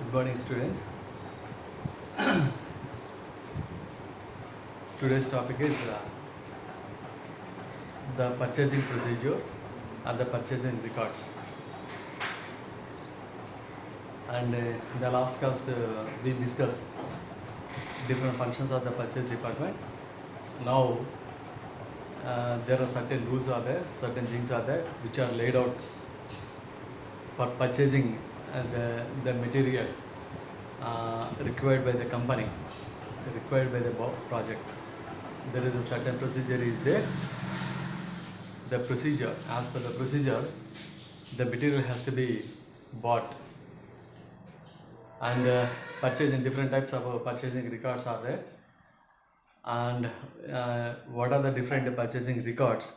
Good morning, students. Today's topic is the purchasing procedure and the purchasing records. And in the last class, we discussed different functions of the purchase department. Now, there are certain rules are there, certain things are there which are laid out for purchasing the material required by the company, required by the project. There is a certain procedure is there. The procedure, as per the procedure, the material has to be bought and purchasing. Different types of purchasing records are there, and what are the different purchasing records,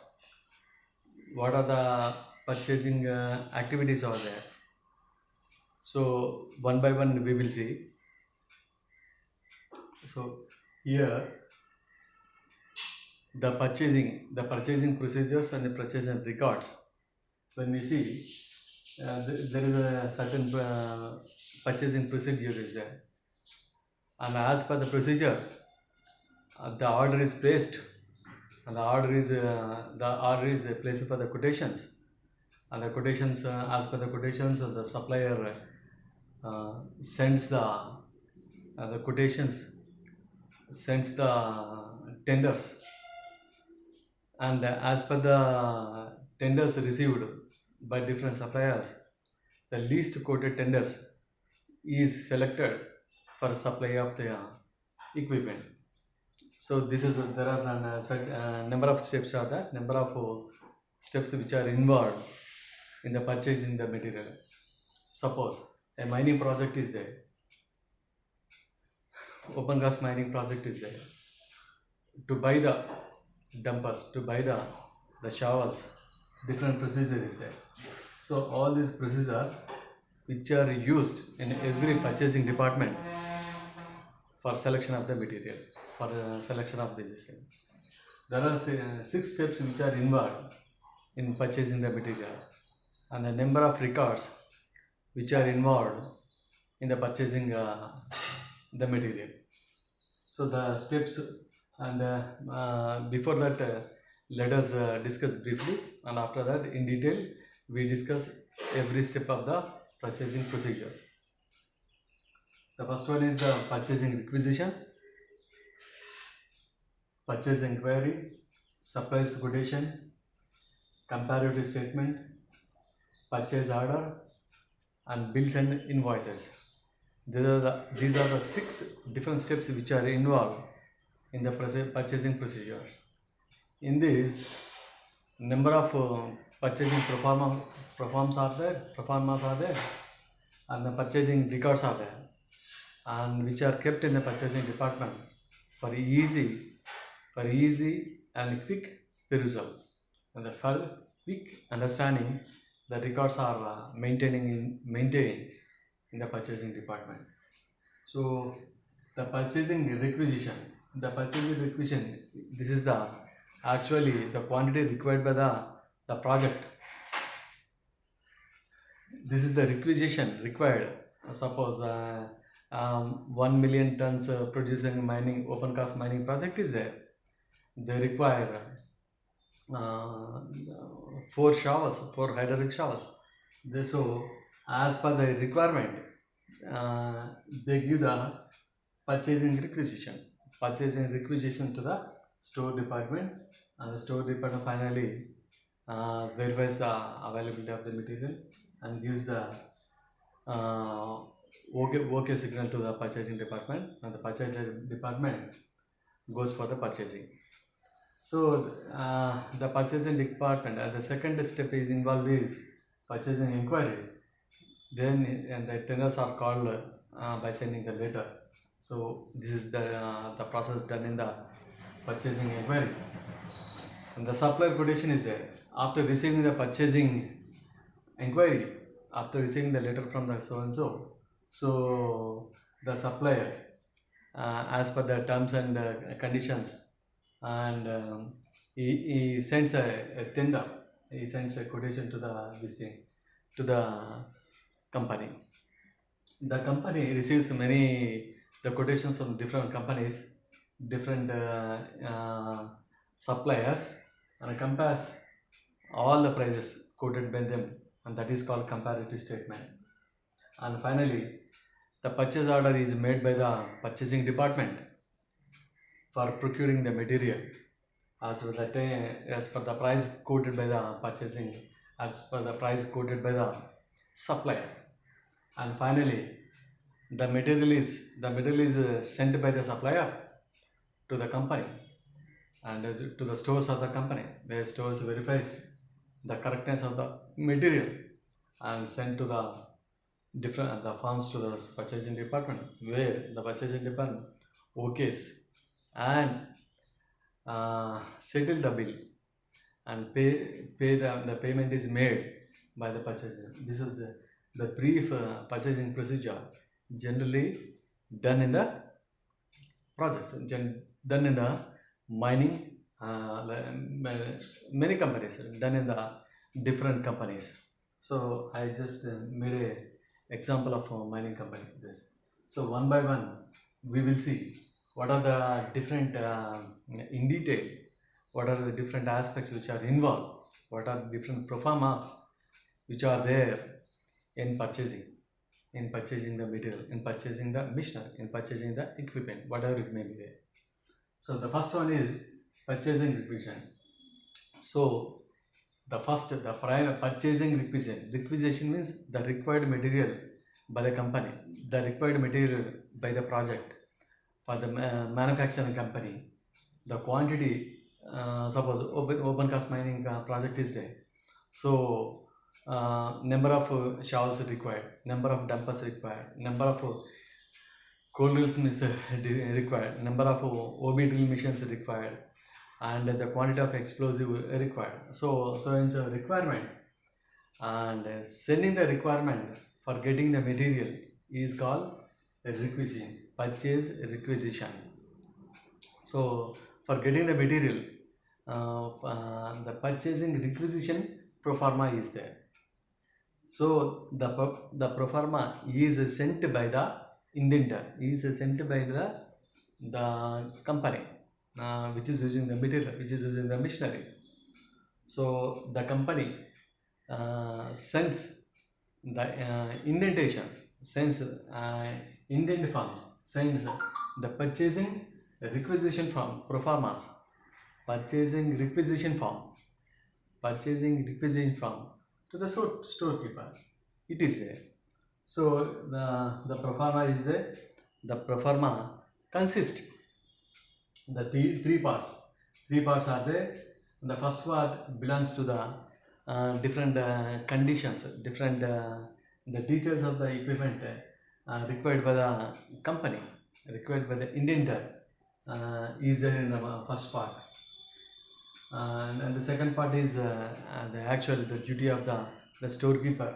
what are the purchasing activities are there. So one by one we will see. So here the purchasing procedures and the purchasing records. When we see there is a certain purchasing procedure is there, and as per the procedure the order is placed, and the order is placed for the quotations, and the quotations as per the quotations the supplier sends the quotations, sends the tenders, and as per the tenders received by different suppliers, the least quoted tenders is selected for supply of the equipment. So this is there are number of steps are there, number of steps which are involved in the purchasing the material. Suppose a mining project is there, open cast mining project is there. To buy the dumpers, to buy the shovels, different procedure is there. So all these procedures which are used in every purchasing department for selection of the material, for the selection of this thing. There are 6 steps which are involved in purchasing the material, and the number of records which are involved in the purchasing the material. So the steps, and before that let us discuss briefly, and after that in detail we discuss every step of the purchasing procedure. The first one is the purchasing requisition, purchase inquiry, supplies quotation, comparative statement, purchase order, and bills and invoices. These are the 6 different steps which are involved in the purchasing procedures. In this, number of purchasing performers are there, and the purchasing records are there, and which are kept in the purchasing department for easy and quick perusal, and for quick understanding. The records are maintained in the purchasing department. So the purchasing requisition, this is the actually the quantity required by the project. This is the requisition required. Suppose 1 million tons producing mining open cast mining project is there. They require 4 hydraulic shovels. So as per the requirement, they give the purchasing requisition to the store department, and the store department finally verifies the availability of the material and gives the okay signal to the purchasing department, and the purchasing department goes for the purchasing. So the purchasing department, the second step is involved is purchasing inquiry. Then and the tenders are called by sending the letter. So this is the process done in the purchasing inquiry. And the supplier quotation is there. After receiving the purchasing inquiry, after receiving the letter from the so and so, so the supplier, as per the terms and conditions, and he sends a tender, he sends a quotation to the company. the company receives many the quotations from different companies, different suppliers, and compares all the prices quoted by them, and that is called comparative statement. And finally, the purchase order is made by the purchasing department for procuring the material as per the price quoted by the purchasing, as per the price quoted by the supplier. And finally, the material is sent by the supplier to the company and to the stores of the company. The stores verifies the correctness of the material and sent to the different the forms to the purchasing department, where the purchasing department okays and settle the bill and pay the payment is made by the purchaser. This is the brief purchasing procedure generally done in the projects, done in the mining, many companies, done in the different companies. So I just made a example of a mining company. This. So one by one, we will see what are the different in detail. What are the different aspects which are involved? What are the different proformas which are there in purchasing the material, in purchasing the machinery, in purchasing the equipment, whatever it may be there. So the first one is purchasing requisition. So the prior purchasing requisition. Requisition means the required material by the company, the required material by the project for the manufacturing company. The quantity, suppose open cast mining project is there. So number of shovels required, number of dumpers required, number of cold drills is required, number of OB drill machines required, and the quantity of explosive required. So it's a requirement, and sending the requirement for getting the material is called a requisition, purchase requisition. So for getting the material, the purchasing requisition pro forma is there. So the proforma is sent by the indenter, is sent by the company which is using the material, which is using the machinery. So the company sends the indentation, sends indent forms, sends the purchasing requisition form proformas, purchasing requisition form to the storekeeper. It is there. So the proforma is there. The proforma consists the three parts. Three parts are there. The first part belongs to the different conditions, different the details of the equipment required by the company, required by the indenter is there in the first part. And the second part is the duty of the storekeeper.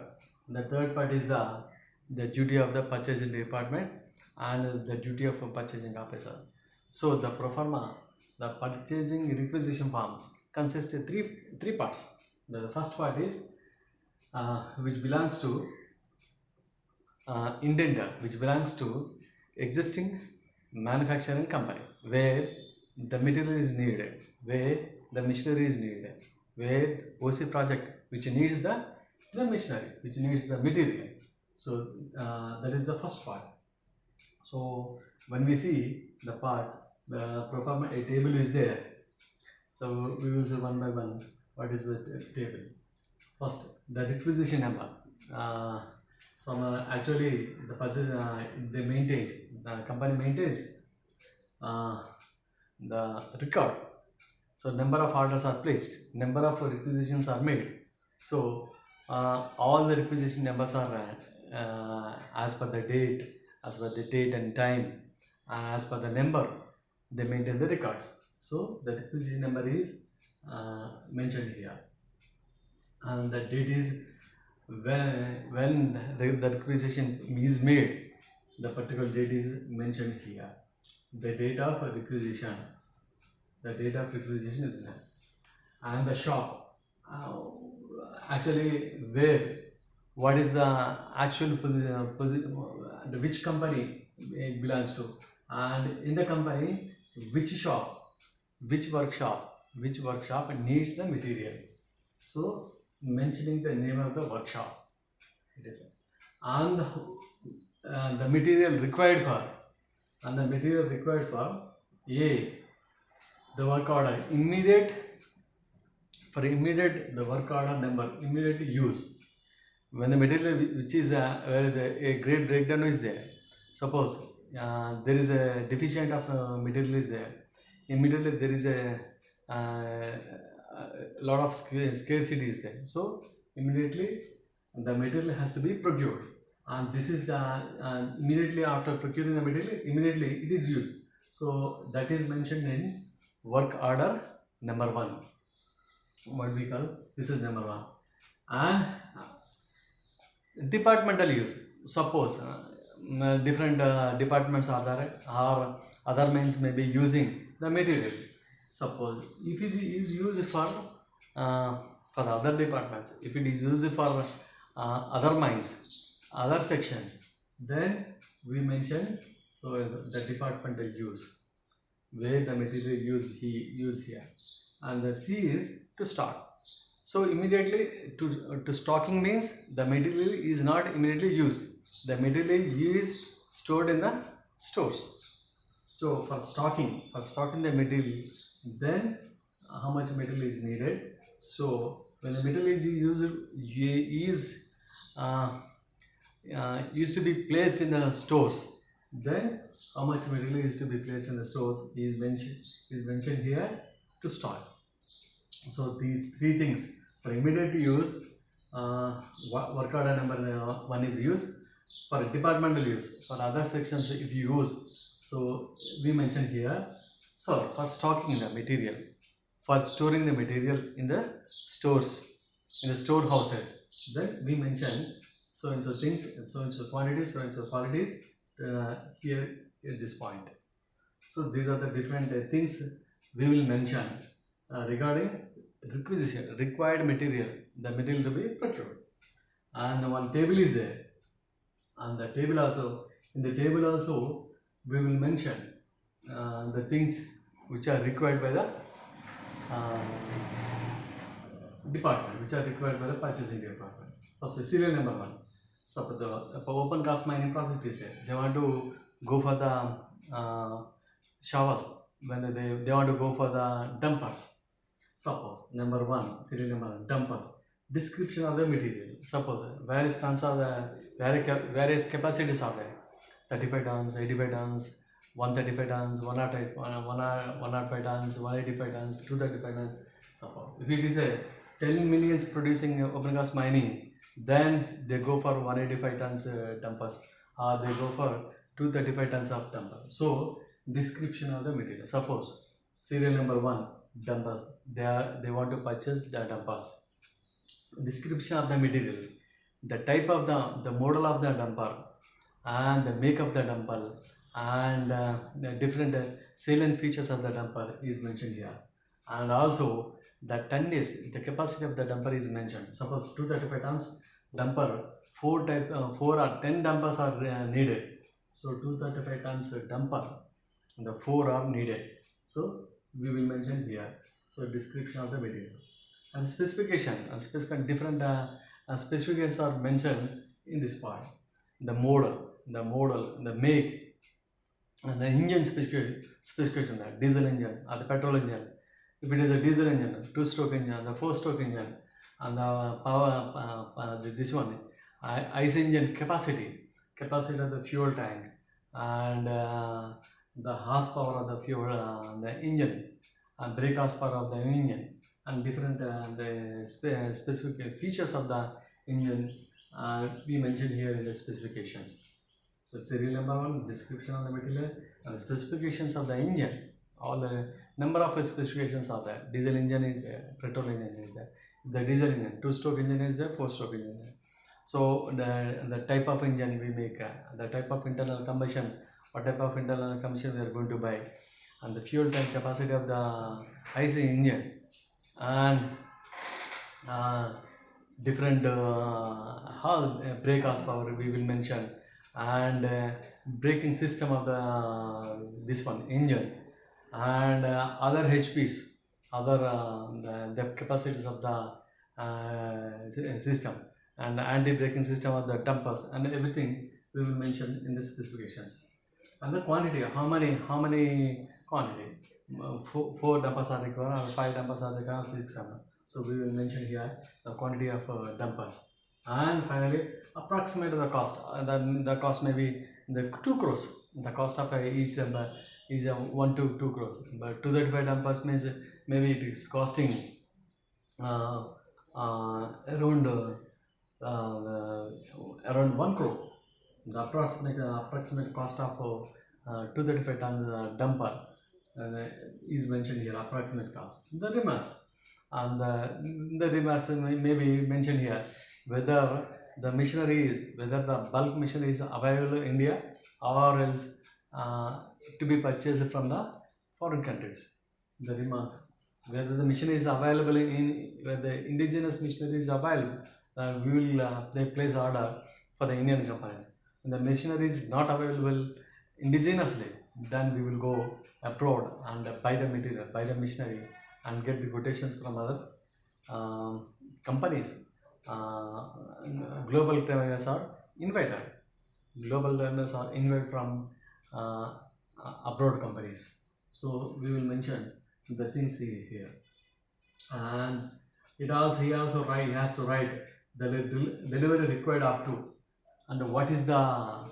The third part is the duty of the purchasing department and the duty of a purchasing officer. So the proforma, the purchasing requisition form consists of three parts. The first part is which belongs to indenter, which belongs to existing manufacturing company, where the material is needed, where the machinery is needed, where OC project which needs the machinery, which needs the material. So that is the first part. So when we see the part, the proforma a table is there. So we will see one by one what is the table. First, the requisition number. Actually the person the company maintains the record. So number of orders are placed, number of requisitions are made. So all the requisition numbers are as per the date and time, as per the number they maintain the records. So the requisition number is mentioned here, and the date is when the requisition is made. The particular date is mentioned here. The date of requisition. The date of requisition is there. And the shop. Actually, what is the actual which company it belongs to, and in the company which shop, which workshop needs the material. So mentioning the name of the workshop, it is, and the material required for, A, the work order immediate, the work order number immediate use. When the material which is where a great breakdown is there, suppose there is a deficient of material is there, immediately there is a lot of scarcity is there, so immediately the material has to be procured, and this is the immediately after procuring the material, immediately it is used. So that is mentioned in work order number 1. What we call, this is number 1. And departmental use, suppose different departments are there, or other means may be using the material. Suppose if it is used for the other departments, if it is used for other mines, other sections, then we mention, so the departmental use, where the material used here. And the C is to stock. So immediately to stocking means the material is not immediately used. The material is stored in the stores. So for stocking the material, then how much material is needed. So when the material is used to be placed in the stores, then how much material is to be placed in the stores is mentioned here to stock. So these 3 things, for immediate use, work order number 1 is used. For departmental use, for other sections if you use, so we mentioned here. So for stocking the material, for storing the material in the stores, in the storehouses, then we mention so and so things, so and so quantities, so and so qualities here at this point. So these are the different things we will mention regarding requisition, required material, the material to be procured. And one table is there, and the table also, in the table also we will mention the things which are required by the department, which are required by the purchasing department. First, serial number 1. Suppose the open cast mining project is there, they want to go for the showers, when they want to go for the dumpers. Suppose number 1, serial number 1, dumpers. Description of the material. Suppose various tons of the various capacities are there. 35 tons, 85 tons, 135 tons, 105 tons, 185 tons, 235 tons. Suppose if it is a 10 millions producing open cast mining, then they go for 185 tons dumpers, or they go for 235 tons of dumpers. So description of the material. Suppose serial number 1, dumpers, they want to purchase the dumpers. Description of the material, the type of the model of the dumper, and the make of the dumper, and the different salient features of the dumper is mentioned here. And also the tonnage, the capacity of the dumper is mentioned. Suppose 235 tons dumper, 4 or 10 dumpers are needed. So 235 tons dumper, the 4 are needed. So we will mention here. So description of the material. And specification, different specifications are mentioned in this part. The model, the make, and the engine specification, the diesel engine or the petrol engine. If it is a diesel engine, 2-stroke engine, the 4-stroke engine, and the power, this one, ICE engine capacity of the fuel tank, and the horsepower of the fuel, the engine, and brake horsepower of the engine, and different the specific features of the engine we mentioned here in the specifications. So serial number 1, description of the material, and the specifications of the engine. All the number of specifications are there. Diesel engine is there, petrol engine is there. The diesel engine, 2-stroke engine is there, 4-stroke engine is there. So the type of engine we make, the type of internal combustion, what type of internal combustion we are going to buy, and the fuel tank capacity of the ICE engine, and different brake horsepower we will mention, and braking system of the this one engine, and other HPs, other the capacities of the system, and anti-braking system of the dampers, and everything we will mention in the specifications. And the quantity, how many quantity, four dampers are required, or five dampers are required, six dampers. So we will mention here the quantity of dampers. And finally, approximate the cost. The cost may be the 2 crores. The cost of each damper is 1 to 2 crores. But 235 dampers means maybe it is costing around 1 crore. The approximate cost of 235 tons dumper is mentioned here, approximate cost. The remarks, and the remarks may be mentioned here, whether the machinery is, whether the bulk machinery is available in India, or else to be purchased from the foreign countries. The remarks, whether the machinery is available where the indigenous machinery is available, we will they place order for the Indian companies. When the machinery is not available indigenously, then we will go abroad and buy the material, buy the machinery, and get the quotations from other companies. Global travelers are invited. Global travelers are invited from abroad companies. So we will mention the things here, and he has to write the delivery required up to, and what is the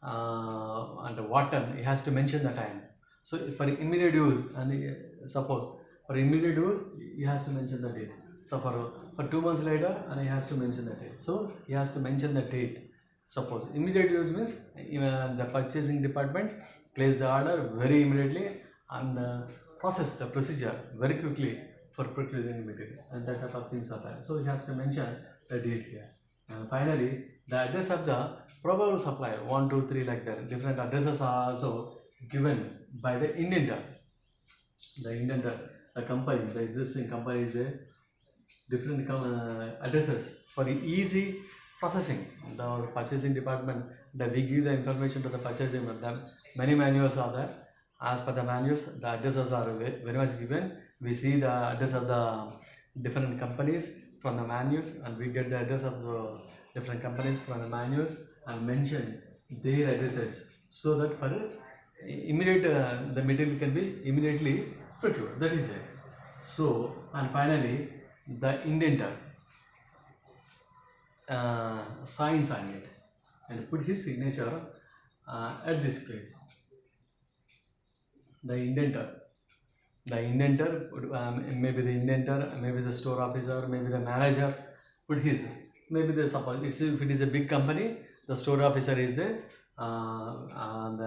and what time. He has to mention the time. So for immediate use, and suppose for immediate use he has to mention the date. So for 2 months later, and he has to mention the date. So he has to mention the date. Suppose immediate use means the purchasing department place the order very immediately, and process the procedure very quickly for procuring material, and that type of things are there. So he has to mention the date here. And finally, the address of the probable supplier, 1, 2, 3, like that. Different addresses are also given by the indentor. The indentor, the company, the existing company is a different addresses for easy processing. The purchasing department, that we give the information to the purchasing department. Many manuals are there. As per the manuals, the addresses are very much given. We see the address of the different companies from the manuals, and we get the address of the different companies from the manuals and mention their addresses, so that for immediate the material can be immediately procured. That is it. So, and finally, the indentor signs on it and put his signature at this place. The indentor, maybe the indentor, maybe the store officer, maybe the manager put his. Maybe the suppose if it is a big company, the store officer is there, and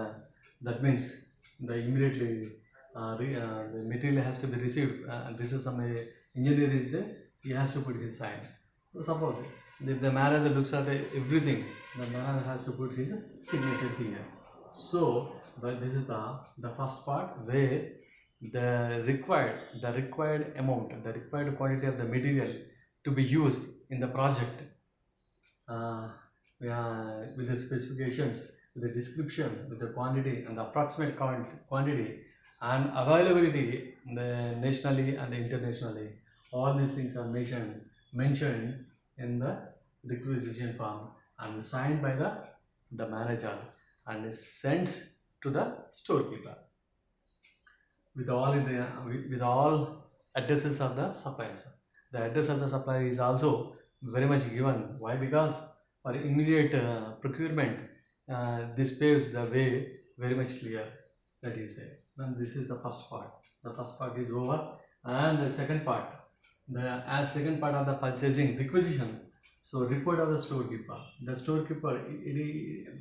that means the immediately the material has to be received. This is some engineer is there, he has to put his sign. So suppose if the manager looks at everything, the manager has to put his signature here. So, but this is the first part, where the required amount, the required quantity of the material to be used in the project, with the specifications, with the description, with the quantity and the approximate quantity and availability nationally and internationally. All these things are mentioned in the requisition form and signed by the manager and is sent to the storekeeper with all addresses of the suppliers. The address of the supplier is also very much given. Why? Because for immediate procurement, this paves the way very much clear. That is it. Then this is the first part. The first part is over, and the second part, second part of the purchasing requisition. So report of the storekeeper. The storekeeper,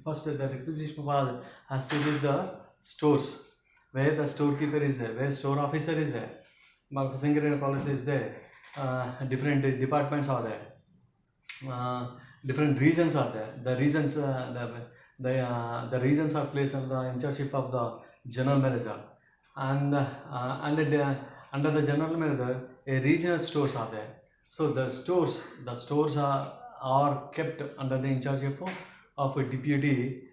first the requisition has to reach the stores where the storekeeper is there, where store officer is there, Singapore policy is there, different departments are there, different regions are there. The regions, the regions are placed under the internship of the general manager, and under the general manager, a regional stores are there. So the stores are kept under the internship of a deputy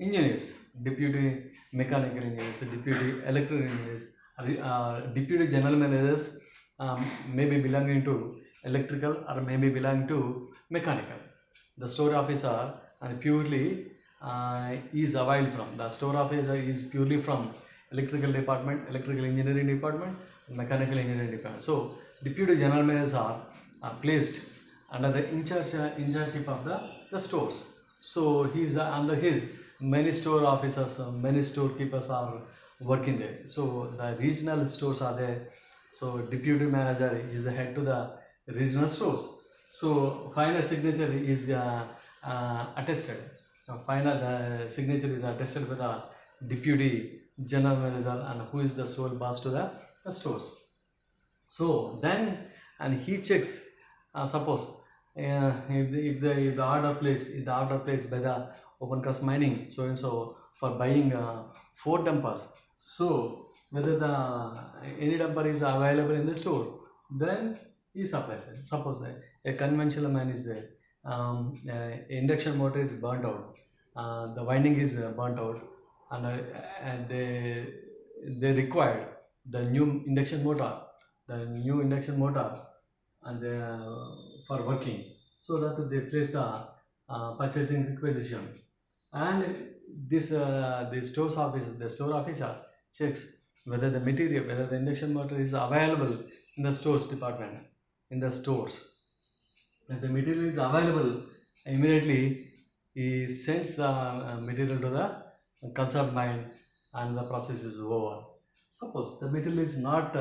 engineers, deputy mechanical engineers, deputy electrical engineers, deputy general managers may be belonging to electrical or maybe belong to mechanical. The store officer and purely is availed from. The store officer is purely from electrical department, electrical engineering department, mechanical engineering department. So deputy general managers are placed under the in-charge of the stores. So he is under his many store officers, many storekeepers are working there. So the regional stores are there. So deputy manager is the head to the regional stores. So final signature is attested. Final signature is attested by the deputy general manager and who is the sole boss to the stores. So then, and he checks. Suppose if the order placed by the open cast mining so and so for buying 4 dumpers. So whether any dumper is available in the store, then he supplies it. Suppose a conventional mine is there, induction motor is burnt out, the winding is burnt out, and they required the new induction motor, and for working, so that they place the purchasing requisition, and the store officer checks whether the induction motor is available in the stores department, in the stores. If the material is available, immediately he sends the material to the concerned mine and the process is over. Suppose the material is not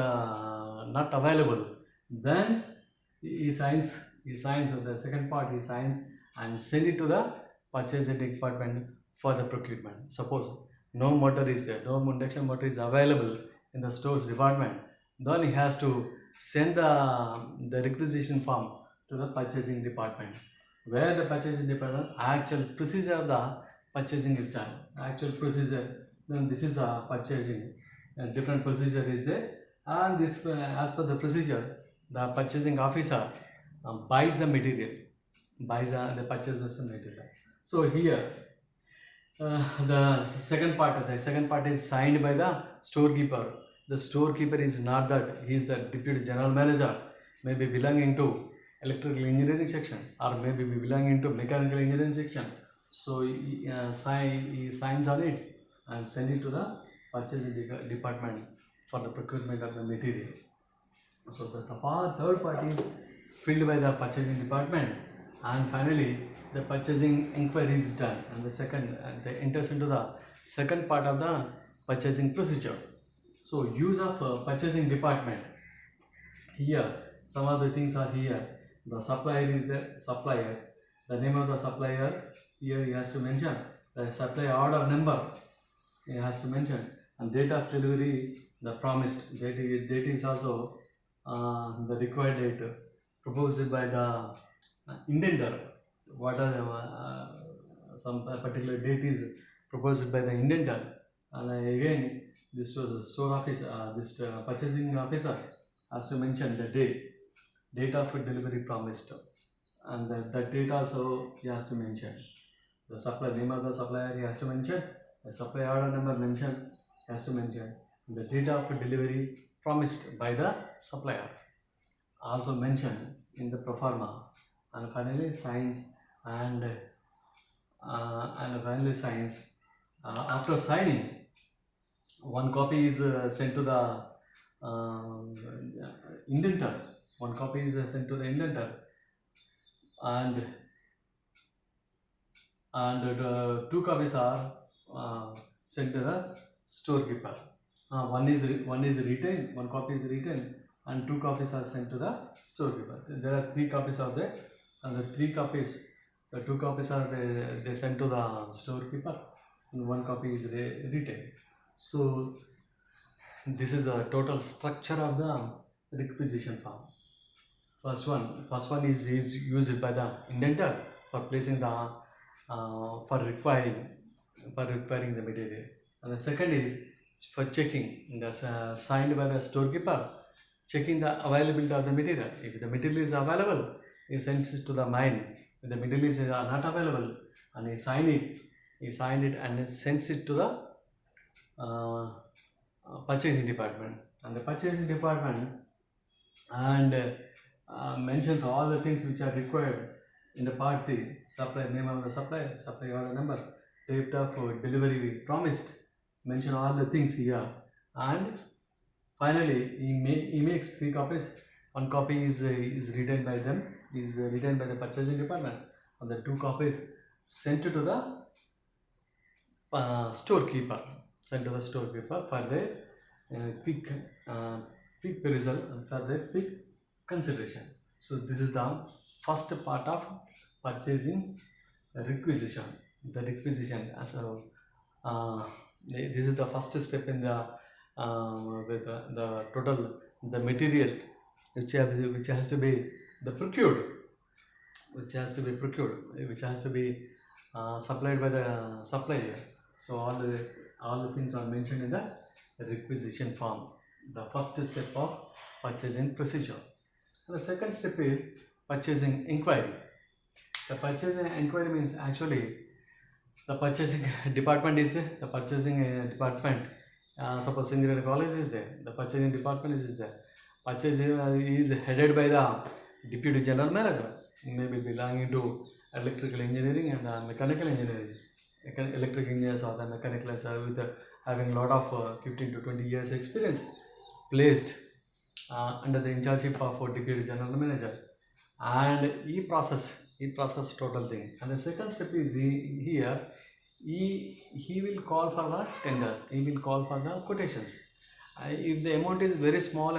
available, then he signs the second part, he signs and send it to the purchasing department for the procurement. Suppose no motor is there, no induction motor is available in the stores department, then he has to send the requisition form to the purchasing department, where the purchasing department actual procedure of the purchasing is done. Actual procedure, then this is the purchasing, different procedure is there, and this as per the procedure, the purchasing officer buys the material, the purchases the material. So here the second part is signed by the storekeeper. The storekeeper is not that, he is the deputy general manager, maybe belonging to electrical engineering section or maybe belonging to mechanical engineering section. So he signs on it and send it to the purchasing department for the procurement of the material. So the third part is filled by the purchasing department, and finally the purchasing inquiry is done, and they enters into the second part of the purchasing procedure. So use of purchasing department. Here some of the things are here. The supplier is the supplier. The name of the supplier, here he has to mention the supply order number, he has to mention, and date of delivery, the promised date is also the required date proposed by the indenter. What are some particular date is proposed by the indenter, and again this store office, this purchasing officer has to mention the date of delivery promised, and that date also he has to mention. The supplier, name of the supplier he has to mention, the supply order number mentioned, he has to mention the date of delivery promised by the supplier, also mentioned in the pro forma, and finally signs and finally signs. After signing, one copy is sent to the indenter. One copy is sent to the indenter, and two copies are sent to the storekeeper. One is retained, one copy is retained, and 2 copies are sent to the storekeeper. There are 3 copies out there, and the 2 copies are they sent to the storekeeper, and 1 copy is retained. So this is the total structure of the requisition form. First one is used by the indenter for placing the for requiring the material, and the second is for checking, that's signed by the storekeeper, checking the availability of the material. If the material is available, he sends it to the mine If the materials are not available, and he signed it and then sends it to the purchasing department, and the purchasing department and mentions all the things which are required in the part 3, supply name of the supplier, supply order number, date of delivery we promised, mention all the things here, and finally he makes 3 copies. One copy is written by them, is written by the purchasing department, and the 2 copies sent to the storekeeper, for their quick perusal and for their quick consideration. So this is the first part of purchasing requisition. The requisition as a this is the first step in the with the total the material which has to be the procured, which has to be supplied by the supplier. So all the things are mentioned in the requisition form, the first step of purchasing procedure. And the second step is purchasing inquiry. The purchasing inquiry means actually the purchasing department is there. The purchasing department, suppose Singareni College is there, the purchasing department is there. Purchasing is headed by the deputy general manager, maybe belonging to electrical engineering and mechanical engineering. Electric engineers or the mechanical with having a lot of 15 to 20 years experience placed under the in charge of deputy general manager, and he process total thing. And the second step is here he will call for the tenders, he will call for the quotations. If the amount is very small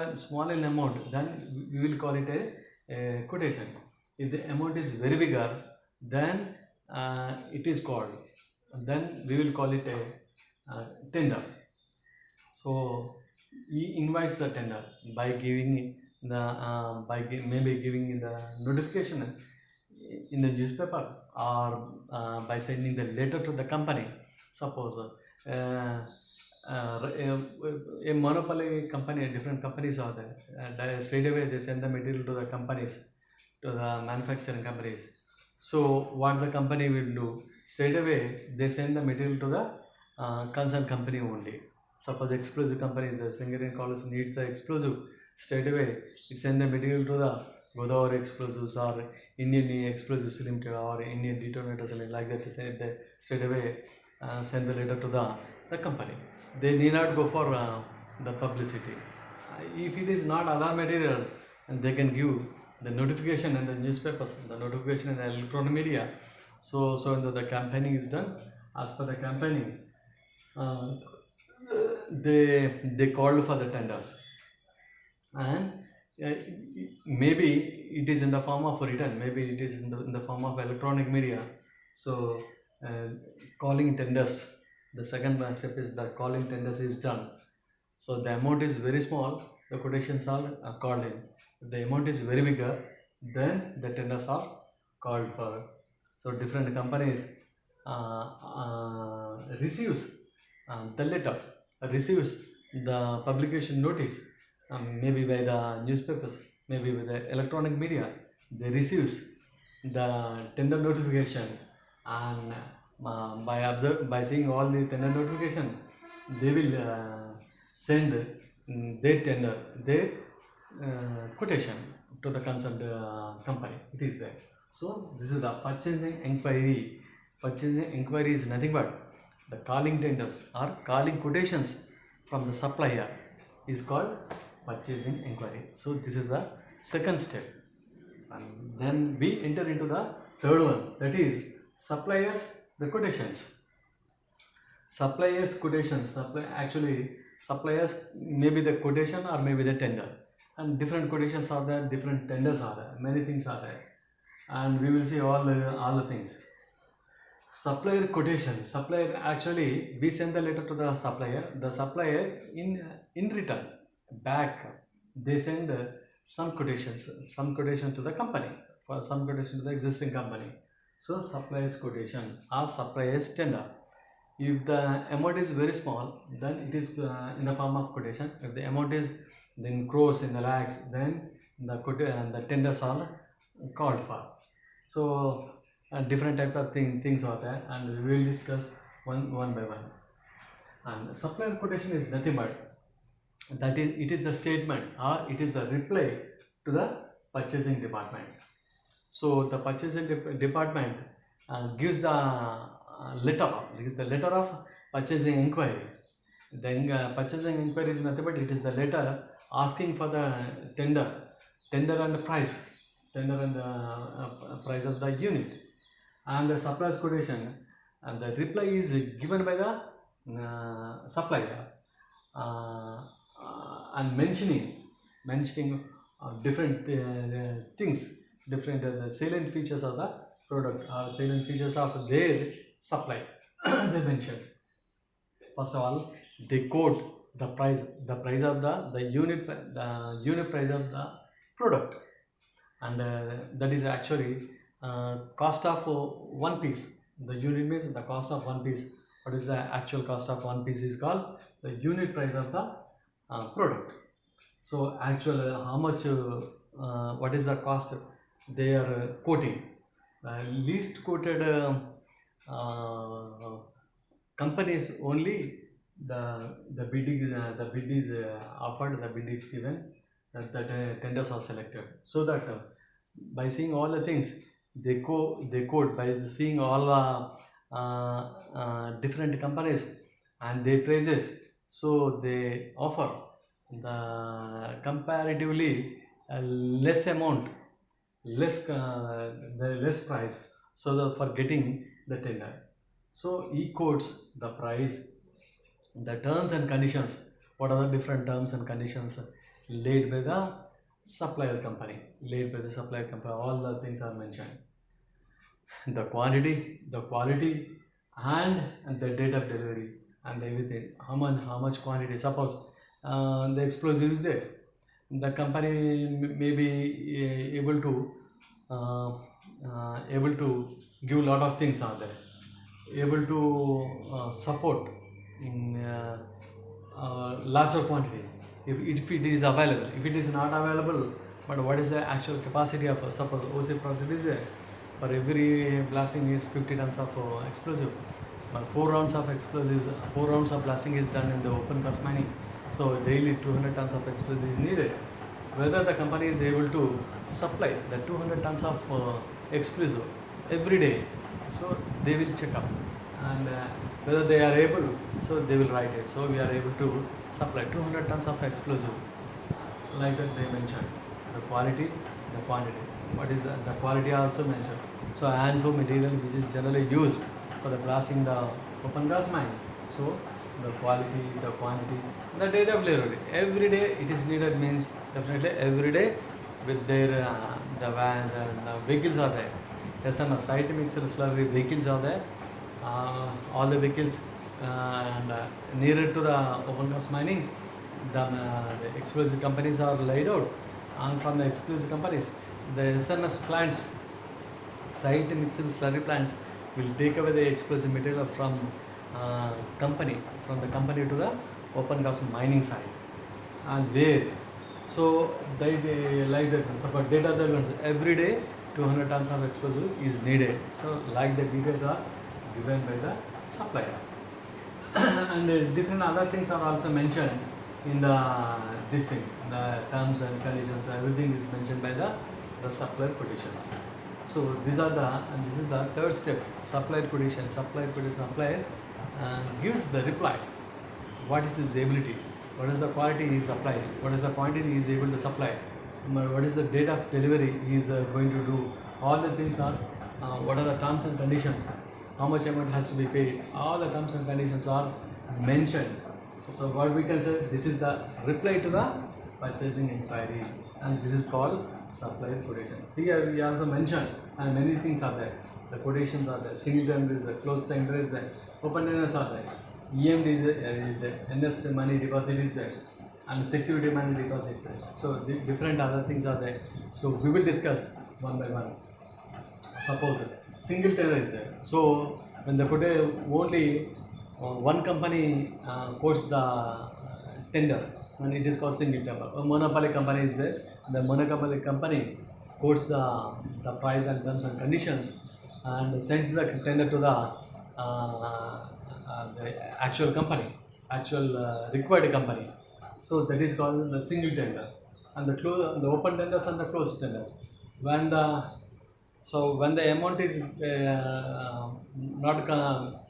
in amount, then we will call it a quotation. If the amount is very bigger, then it is called, then we will call it a tender. So he invites the tender by giving the maybe giving the notification in the newspaper, or by sending the letter to the company. Suppose a monopoly company, different companies are there, and straight away they send the material to the companies, to the manufacturing companies. So what the company will do, straight away they send the material to the concerned company only. Suppose explosive company, the Singareni College needs the explosive, straight away it send the material to the Godavari Explosives or Indian Explosives Limited or Indian Detonators Limited, like that. They straight away send the letter to the company. They need not go for the publicity. If it is not other material, and they can give the notification in the newspapers, the notification in the electronic media. So the campaigning is done. As per the campaigning, they called for the tenders, and maybe it is in the form of written, maybe it is in the form of electronic media. So calling tenders, the second step is that calling tenders is done. So the amount is very small, the quotations are called in. If the amount is very bigger, then the tenders are called for. So different companies receives the letter, receives the publication notice, maybe by the newspapers, maybe by the electronic media. They receives the tender notification, and by seeing all the tender notification, they will send their quotation to the concerned company. It is there. So this is the purchasing inquiry. Purchasing inquiry is nothing but the calling tenders or calling quotations from the supplier is called purchasing inquiry. So this is the second step, and then we enter into the third one, that is suppliers the quotations. Suppliers quotations, suppliers maybe the quotation or maybe the tender, and different quotations are there, different tenders are there, many things are there, and we will see all the things. Supplier quotation, supplier, actually we send the letter to the supplier in return back they send some quotations to the company, for some quotation to the existing company. So supplier's quotation or supplier's tender. If the amount is very small, then it is in the form of quotation. If the amount is in crores, in the lakhs, then the tenders are called for. So different type of things are there, and we will discuss one by one. And supplier quotation is nothing but it is the statement or it is the reply to the purchasing department. So the purchasing department gives the letter of purchasing inquiry. Then purchasing inquiry is nothing but it is the letter asking for the tender and the price, and the price of the unit, and the supplier's quotation, and the reply is given by the supplier, and mentioning different things, different the salient features of the product or salient features of their supply. They mention. First of all, they quote the price of the unit price of the product, and that is actually cost of one piece. The unit means the cost of one piece. What is the actual cost of one piece is called the unit price of the product. So actual how much what is the cost they are quoting. Least quoted companies only the bid is offered, the bid is given, that tenders are selected. So that by seeing all the things, they quote by seeing all different companies and their prices. So they offer the comparatively less amount, the less price, so that for getting the tender. So he quotes the price, the terms and conditions. What are the different terms and conditions laid by the supplier company? All the things are mentioned. The quantity, the quality, and the date of delivery, and everything. How much quantity? Suppose the explosive is there. The company may be able to give a lot of things are there, able to support in larger quantity if it is available. If it is not available, but what is the actual capacity of suppose OC process is there, for every blasting is 50 tons of explosive, but 4 rounds of explosives, 4 rounds of blasting is done in the open cast mining, so daily 200 tons of explosive is needed. Whether the company is able to supply the 200 tons of explosive every day, so they will check up, and whether they are able, so they will write it. So we are able to supply 200 tons of explosive, like that they mentioned. The quality, the quantity. What is the quality also mentioned. So ANFO material which is generally used for the blasting the open gas mines. So the quality, the quantity, the date of delivery. Every day it is needed means definitely every day with their the van and the vehicles are there. SMS site mixer slurry vehicles are there. All the vehicles and nearer to the open gas mining, the explosive companies are laid out, and from the explosive companies, the SMS plants, site mixer slurry plants, will take away the explosive material from the company to the open gas mining site, and there. So they like that. So for data development, every day 200 tons of explosive is needed. So like the details are given by the supplier. And different other things are also mentioned in this thing, the terms and conditions, everything is mentioned by the supplier quotations. So this is the third step, supplier quotation. Supplier gives the reply. What is his ability? What is the quality he is applying? What is the quantity he is able to supply? What is the date of delivery he is going to do? All the things are what are the terms and conditions? How much amount has to be paid? All the terms and conditions are mentioned. So what we can say, this is the reply to the purchasing inquiry, and this is called supplier quotation. Here we also mentioned, and many things are there. The quotations are there. Single tender is there, closed tender is there, open tenders are there, EMD is there, NS money deposit is there, and security money deposit. So different other things are there. So we will discuss one by one. Suppose single tender is there. So when the only one company quotes the tender, and it is called single tender. A monopoly company is there. The monopoly company quotes the price and terms and conditions. and sends the tender to the actual company, actual required company. So that is called the single tender, and the open tenders and the closed tenders. When the amount is not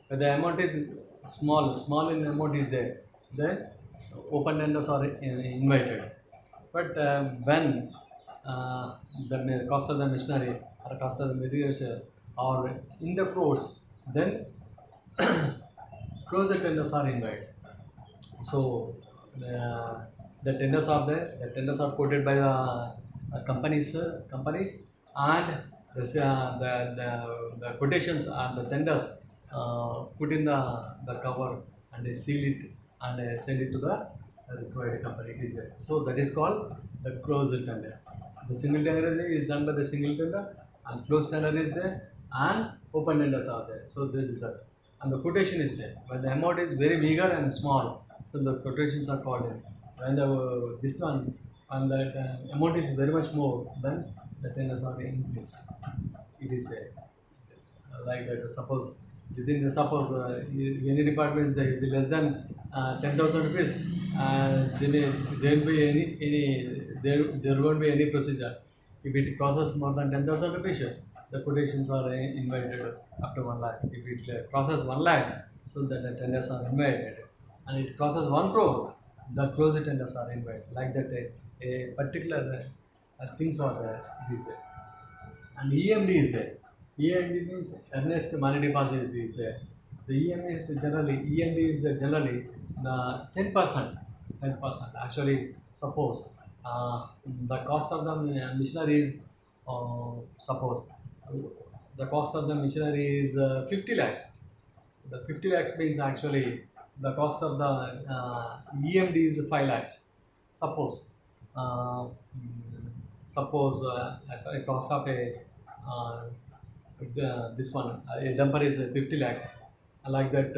when the amount is small in amount is there, then open tenders are invited. But when the cost of the machinery or cost of the materials are in the crores, then closed tenders are invited. So the tenders are there. The tenders are quoted by the companies, and the quotations and the tenders put in the cover, and they seal it, and they send it to the required company. It is there. So that is called the closed tender. The single tender is done by the single tender, and closed tender is there, and open tenders are there. So this is a, and the quotation is there. When the amount is very meager and small, so the quotations are called in. When the this one and that amount is very much more, then the tenders are increased. It is there. Like that. Suppose any department is there, less than 10,000 rupees, there will be there won't be any procedure. If it crosses more than 10,000 rupees, the quotations are invited up to 1 lakh. If it crosses 1 lakh, so then the tenders are invited, and it crosses 1 crore, the closed tenders are invited. Like that, a particular things are there. It is there. And EMD is there. EMD means earnest money deposit is there. The EMD is generally the 10%. 10%. Actually, suppose the cost of the machinery is suppose the cost of the machinery is 50 lakhs. The 50 lakhs means actually the cost of the EMD is 5 lakhs. Suppose uh, suppose a cost of uh, this one a dumper is 50 lakhs. Like that,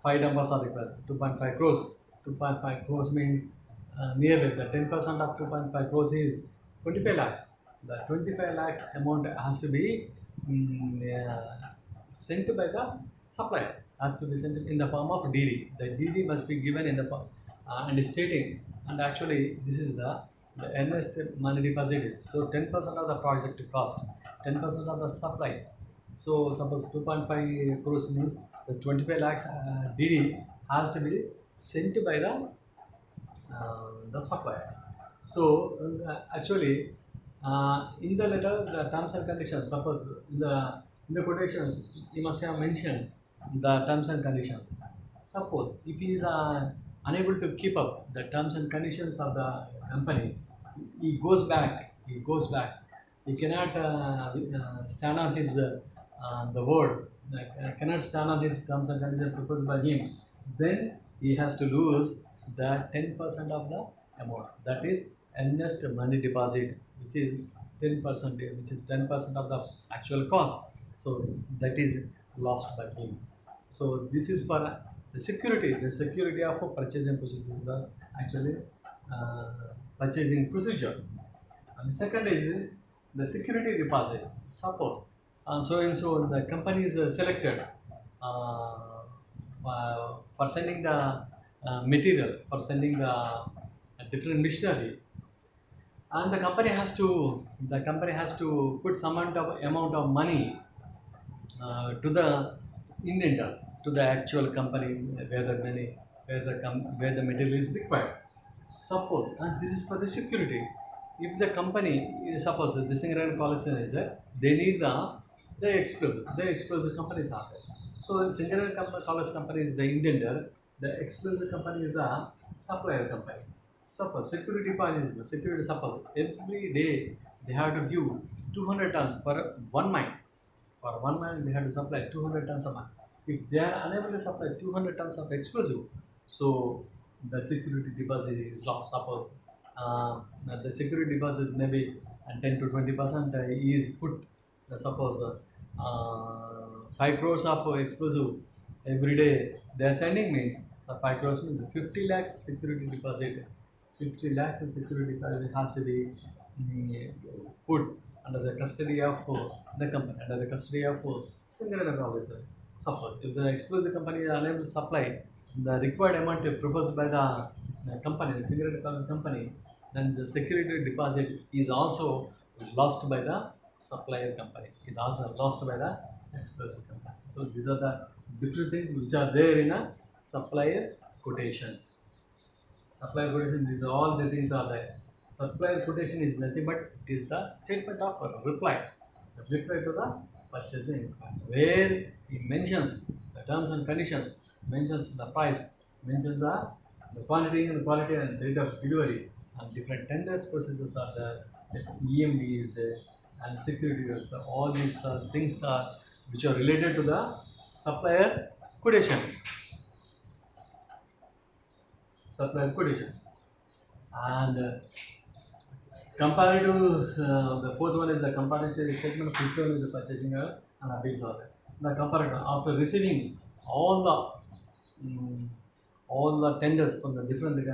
5 dumpers are required. 2.5 crores. 2.5 crores means nearly the 10% of 2.5 crores is 25 lakhs. The 25 lakhs amount has to be sent by the supplier. Has to be sent in the form of DD. The DD must be given in the form and stating. And actually, this is the earnest money deposit is. So 10% of the project cost, 10% of the supply. So suppose 2.5 crores means the 25 lakhs DD has to be sent by the supplier. So actually, in the letter, the terms and conditions. Suppose in the quotations, you must have mentioned the terms and conditions. Suppose if he is unable to keep up the terms and conditions of the company, he goes back. He goes back. He cannot stand on his the word. Cannot stand on his terms and conditions proposed by him. Then he has to lose the 10% of the amount. That is earnest money deposit, which is 10%, which is 10% of the actual cost. So that is lost by him. So this is for the security of a purchasing procedure is the actually uh, purchasing procedure. And the second is the security deposit. Suppose so and so the company is selected for sending the material, for sending the different machinery, and the company has to put some amount of money to the intender, to the actual company where the money, where the material is required. Suppose, and this is for the security. If the company, suppose the Singaran policy is that they need the explosive companies are there. So the Singaran college company is the intender, the explosive company is a supplier company. Suppose security policy, security, suppose every day they have to give 200 tons for 1 mine. For 1 mine, they have to supply 200 tons of mine. If they are unable to supply 200 tons of explosive, so the security deposit is lost. Suppose the security deposit maybe 10 to 20% is put. Suppose 5 crores of explosive every day they are sending means 5 crores means 50 lakhs security deposit. 50 lakhs of security deposit has to be put under the custody of the company, under the custody of single and officer. Suppose if the exclusive company is unable to supply the required amount proposed by the company, the single and company, then the security deposit is also lost by the supplier company, is also lost by the exclusive company. So these are the different things which are there in a supplier quotations. Supplier quotation, these all the things are there. Supplier quotation is nothing but it is the statement of reply, the reply to the purchasing, where he mentions the terms and conditions, mentions the price, mentions the quantity and quality and date of delivery, and different tenders processes are there, the EMDs and security works. So all these things are which are related to the supplier quotation. Supplier quotation. And compared to the fourth one is the comparative statement, fifth one is the purchasing order and appeals order. The comparative, after receiving all the tenders from the different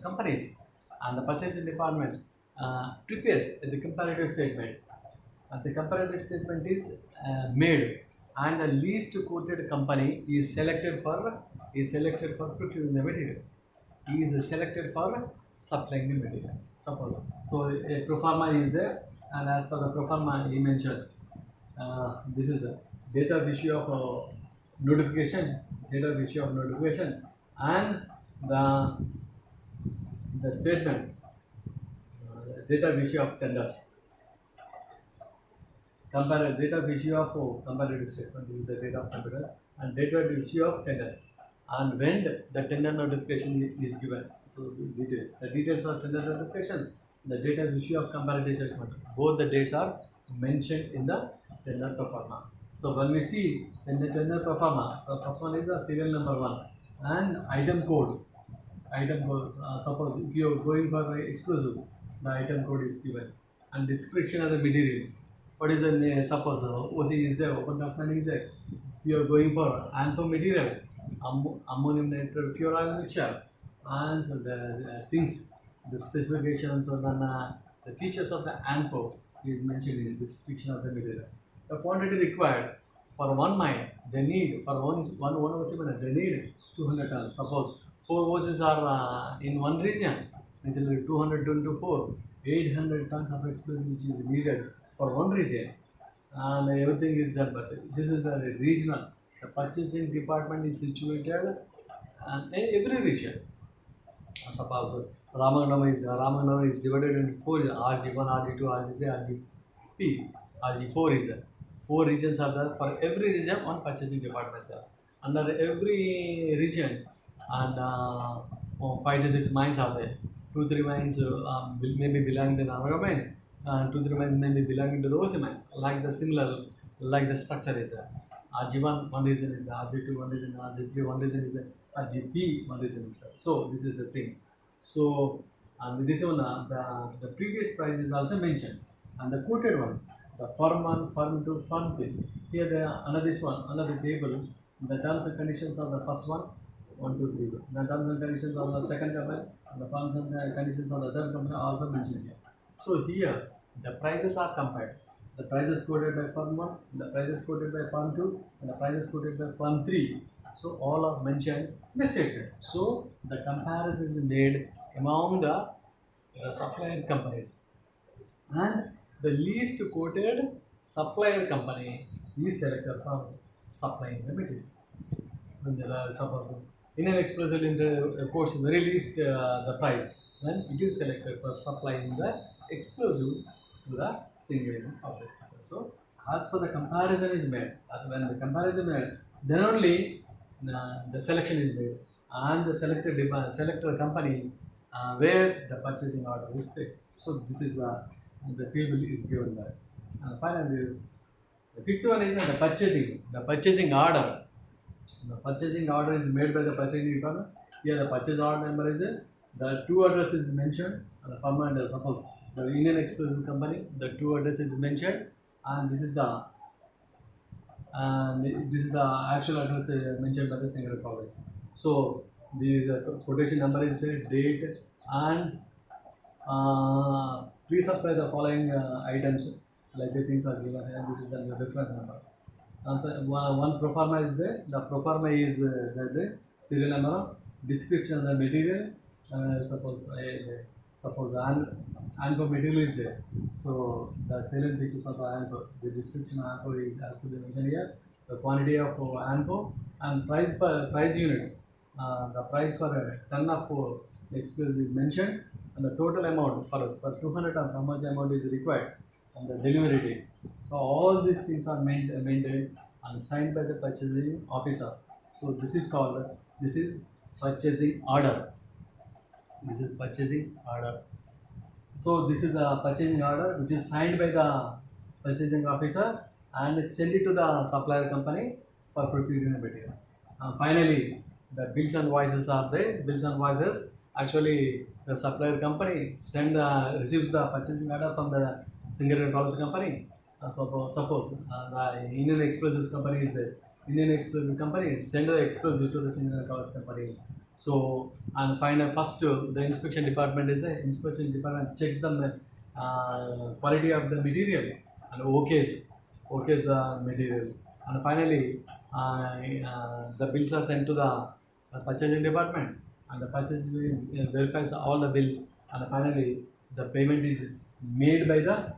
companies, and the purchasing departments prepares the comparative statement. And the comparative statement is made, and the least quoted company is selected for procuring the material. He is selected for supplying the material. Suppose so a pro forma is there, and as per the pro forma he mentions this is the date of issue of notification, and the statement, date of issue of tenders. Date of issue of comparative statement, this is the date of tender, and date of issue of tenders, and when the tender notification is given. So the details of tender notification, the date of issue of comparative statement, both the dates are mentioned in the tender pro forma. So when we see in the tender pro forma, so first one is the serial number 1 and item code. Suppose if you are going for exclusive, the item code is given, and description of the material. What is the name? Suppose OC is there, open document is there. If you are going for ANFO material, ammonium nitrate pure oil mixture, and so the things, the specifications, and then the features of the ANFO is mentioned in the description of the material. The quantity required for one mine, they need for one OC mine, they need 200 tons. Suppose 4 OCs are in one region, it's 200 into 4, 800 tons of explosive which is needed for one region, and everything is done. But this is the regional. The purchasing department is situated in every region. Suppose Ramanama is divided into 4 RG1, RG2, RG3, RGP, RG4 is there. 4 regions are there. For every region, one purchasing department is there. Under every region, and 5 to 6 mines are there. 2-3 mines maybe belong to the Navaga mines, and 2-3 mines may be belonging to the OC mines. Like the similar, like the structure is there. RG1 one reason is there, RG2 one reason, RG3 one reason is there, RGP one reason is there. So this is the thing. So and this one the previous price is also mentioned, and the quoted one, the firm 1, firm 2, firm 3. Here another table, the terms and conditions of the first one, 1, 2, 3. The terms and conditions of the second company, and the terms and conditions of the third company are also mentioned here. So here the prices are compared. The prices quoted by firm 1, the prices quoted by firm 2, and the prices quoted by firm 3. So all are mentioned in the statement. So the comparison is made among the supplier companies, and the least quoted supplier company is selected for supplying the material. When there are suppose in an express cylinder quotes very least the price, then it is selected for supplying the explosive to the single office. So as per the comparison is made, when the comparison is made, then only the selection is made, and the selected company where the purchasing order is placed. So this is the table is given there. And finally, the fifth one is the purchasing order. The purchasing order is made by the purchasing department. Here the purchase order number is the 2 address is mentioned, and the firm and suppose the Indian Explosive Company, the 2 address is mentioned, and this is the actual address mentioned by the single province. So the quotation number is the date, and please supply the following items like the things are given here. This is the reference number. Also, one pro forma is there. The pro forma is the serial number of description of the material. Suppose ANFO material is there. So the salient features of the ANFO, the description of ANFO is as to be mentioned here. The quantity of ANFO and price per price unit. The price for a ton of explosive is mentioned, and the total amount for 200 tons, how much amount is required, and the delivery date. So all these things are maintained and signed by the purchasing officer. So this is purchasing order. This is purchasing order. So this is a purchasing order which is signed by the purchasing officer and send it to the supplier company for procuring the material. Finally, the bills and invoices are there. Bills and invoices, actually the supplier company receives the purchasing order from the Singer College company. Suppose the Indian Explosives company is there. Indian Explosives company send the explosive to the Singer College company. So, and first the inspection department is the inspection department checks the quality of the material and okays the material, and finally the bills are sent to the purchasing department, and the purchasing verifies all the bills, and finally the payment is made by the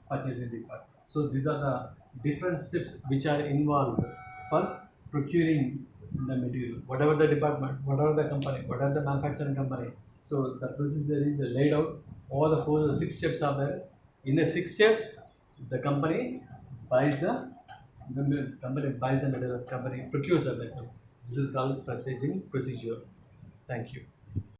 purchasing department. So these are the different steps which are involved for procuring the material, whatever the department, whatever the company, whatever the manufacturing company. So the procedure is laid out. All the 6 steps are there. In the 6 steps, the company buys the material, company procures the material. This is called purchasing procedure. Thank you.